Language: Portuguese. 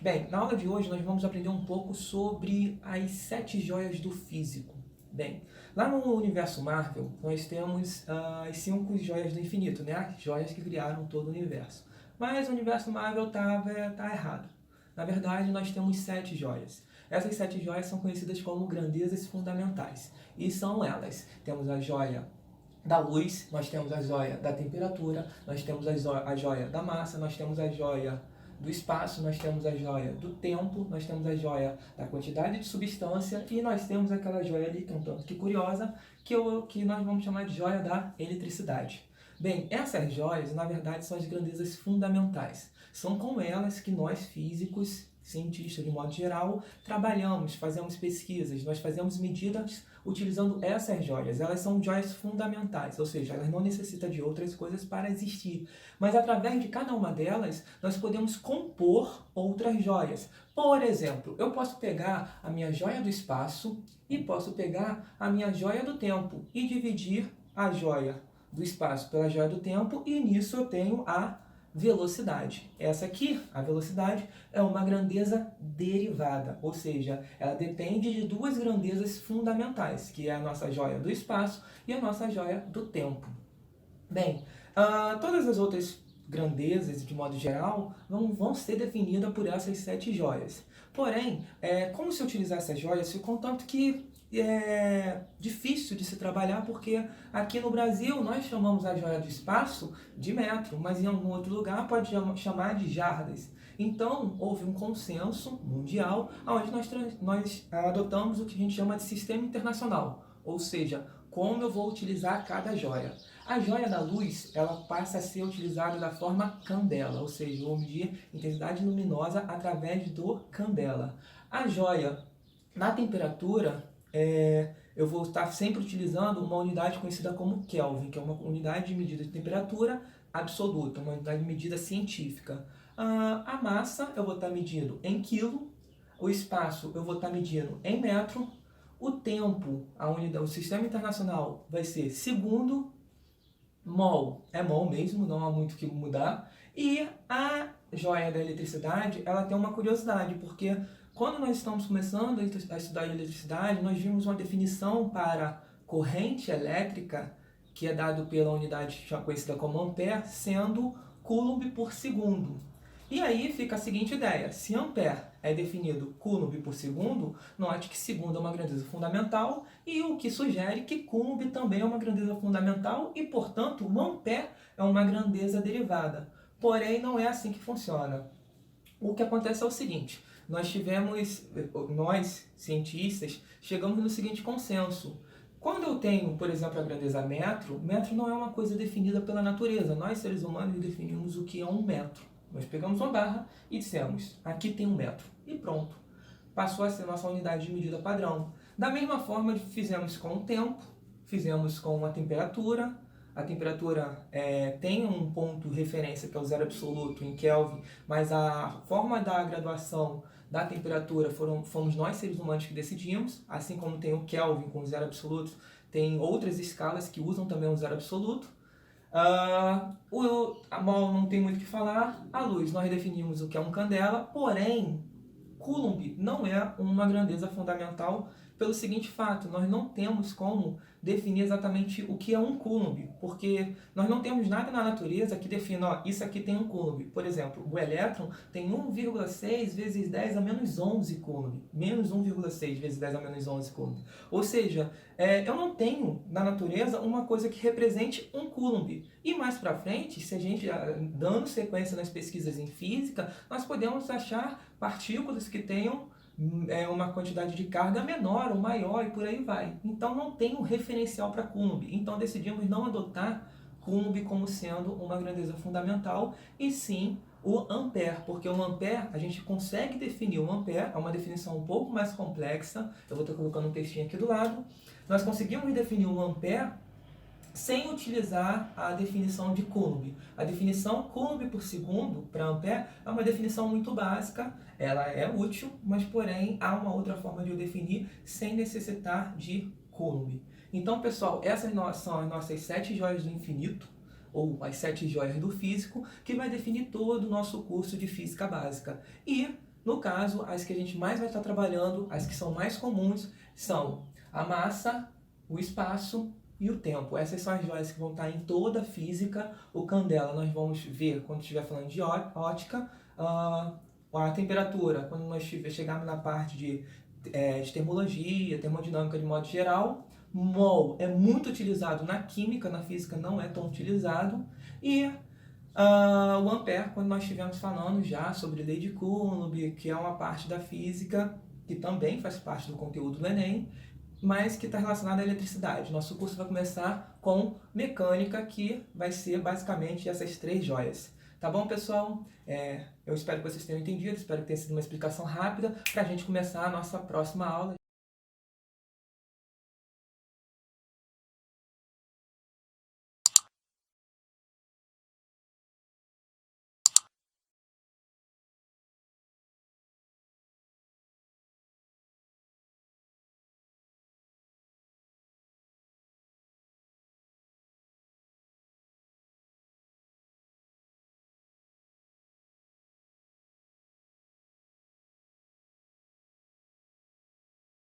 Bem, na aula de hoje nós vamos aprender um pouco sobre as 7 joias do físico. Bem, lá no universo Marvel nós temos as 5 joias do infinito, né? As joias que criaram todo o universo. Mas o universo Marvel tá errado. Na verdade, nós temos 7 joias. Essas 7 joias são conhecidas como grandezas fundamentais. E são elas: temos a joia da luz, nós temos a joia da temperatura, nós temos a joia da massa, nós temos a joia do espaço, nós temos a joia do tempo, nós temos a joia da quantidade de substância e nós temos aquela joia ali, que é um tanto que curiosa, que nós vamos chamar de joia da eletricidade. Bem, essas joias, na verdade, são as grandezas fundamentais. São com elas que nós, físicos, cientistas de modo geral, trabalhamos, fazemos pesquisas, nós fazemos medidas utilizando essas joias. Elas são joias fundamentais, ou seja, elas não necessitam de outras coisas para existir. Mas através de cada uma delas, nós podemos compor outras joias. Por exemplo, eu posso pegar a minha joia do espaço e posso pegar a minha joia do tempo e dividir a joia do espaço pela joia do tempo, e nisso eu tenho a velocidade. Essa aqui, a velocidade, é uma grandeza derivada, ou seja, ela depende de duas grandezas fundamentais, que é a nossa joia do espaço e a nossa joia do tempo. Bem, todas as outras grandezas, de modo geral, vão ser definidas por essas 7 joias. Porém, como se utilizar essas joias, contanto que é difícil de se trabalhar, porque aqui no Brasil nós chamamos a joia do espaço de metro, mas em algum outro lugar pode chamar de jardas. Então, houve um consenso mundial onde nós adotamos o que a gente chama de sistema internacional, ou seja, como eu vou utilizar cada joia. A joia da luz, ela passa a ser utilizada da forma candela, ou seja, eu vou medir intensidade luminosa através do candela. A joia na temperatura, eu vou estar sempre utilizando uma unidade conhecida como Kelvin, que é uma unidade de medida de temperatura absoluta, uma unidade de medida científica. A massa eu vou estar medindo em quilo, o espaço eu vou estar medindo em metro, o tempo, o sistema internacional vai ser segundo, mol é mol mesmo, não há muito o que mudar, e a joia da eletricidade, ela tem uma curiosidade, porque quando nós estamos começando a estudar eletricidade, nós vimos uma definição para corrente elétrica, que é dado pela unidade conhecida como ampere, sendo coulomb por segundo. E aí fica a seguinte ideia: se ampere é definido coulomb por segundo, note que segundo é uma grandeza fundamental, e o que sugere que coulomb também é uma grandeza fundamental e, portanto, o ampere é uma grandeza derivada. Porém, não é assim que funciona. O que acontece é o seguinte: nós, cientistas, chegamos no seguinte consenso. Quando eu tenho, por exemplo, a grandeza metro, metro não é uma coisa definida pela natureza. Nós, seres humanos, definimos o que é um metro. Nós pegamos uma barra e dissemos, aqui tem 1 metro. E pronto. Passou a ser nossa unidade de medida padrão. Da mesma forma, fizemos com o tempo, fizemos com a temperatura. A temperatura tem um ponto de referência, que é o zero absoluto em Kelvin, mas a forma da graduação da temperatura fomos nós, seres humanos, que decidimos. Assim como tem o Kelvin com o zero absoluto, tem outras escalas que usam também o zero absoluto. A mol não tem muito o que falar. A luz, nós definimos o que é um candela, porém, coulomb não é uma grandeza fundamental pelo seguinte fato: nós não temos como definir exatamente o que é um coulomb, porque nós não temos nada na natureza que defina, isso aqui tem 1 coulomb. Por exemplo, o elétron tem 1,6 vezes 10 a menos 11 coulomb, menos 1,6 vezes 10 a menos 11 coulomb. Ou seja, eu não tenho na natureza uma coisa que represente 1 coulomb. E mais para frente, se a gente, dando sequência nas pesquisas em física, nós podemos achar partículas que tenham uma quantidade de carga menor ou maior e por aí vai. Então não tem um referencial para coulomb. Então decidimos não adotar coulomb como sendo uma grandeza fundamental, e sim o ampere, porque o ampere, a gente consegue definir o ampere, é uma definição um pouco mais complexa. Eu vou estar colocando um textinho aqui do lado. Nós conseguimos definir o ampere sem utilizar a definição de coulomb. A definição coulomb por segundo para ampere é uma definição muito básica, ela é útil, mas porém há uma outra forma de o definir sem necessitar de coulomb. Então, pessoal, essas são as nossas 7 joias do infinito. ou as 7 joias do físico, que vai definir todo o nosso curso de física básica. E, no caso, as que a gente mais vai estar trabalhando, as que são mais comuns, são a massa, o espaço e o tempo. Essas são as joias que vão estar em toda a física. O candela nós vamos ver quando estiver falando de ótica. A temperatura, quando nós chegarmos na parte de termologia, termodinâmica de modo geral. Mol é muito utilizado na química, na física não é tão utilizado. E o ampere, quando nós estivermos falando já sobre lei de Coulomb, que é uma parte da física que também faz parte do conteúdo do Enem, mas que está relacionada à eletricidade. Nosso curso vai começar com mecânica, que vai ser basicamente essas 3 joias. Tá bom, pessoal? Eu espero que vocês tenham entendido, espero que tenha sido uma explicação rápida para a gente começar a nossa próxima aula.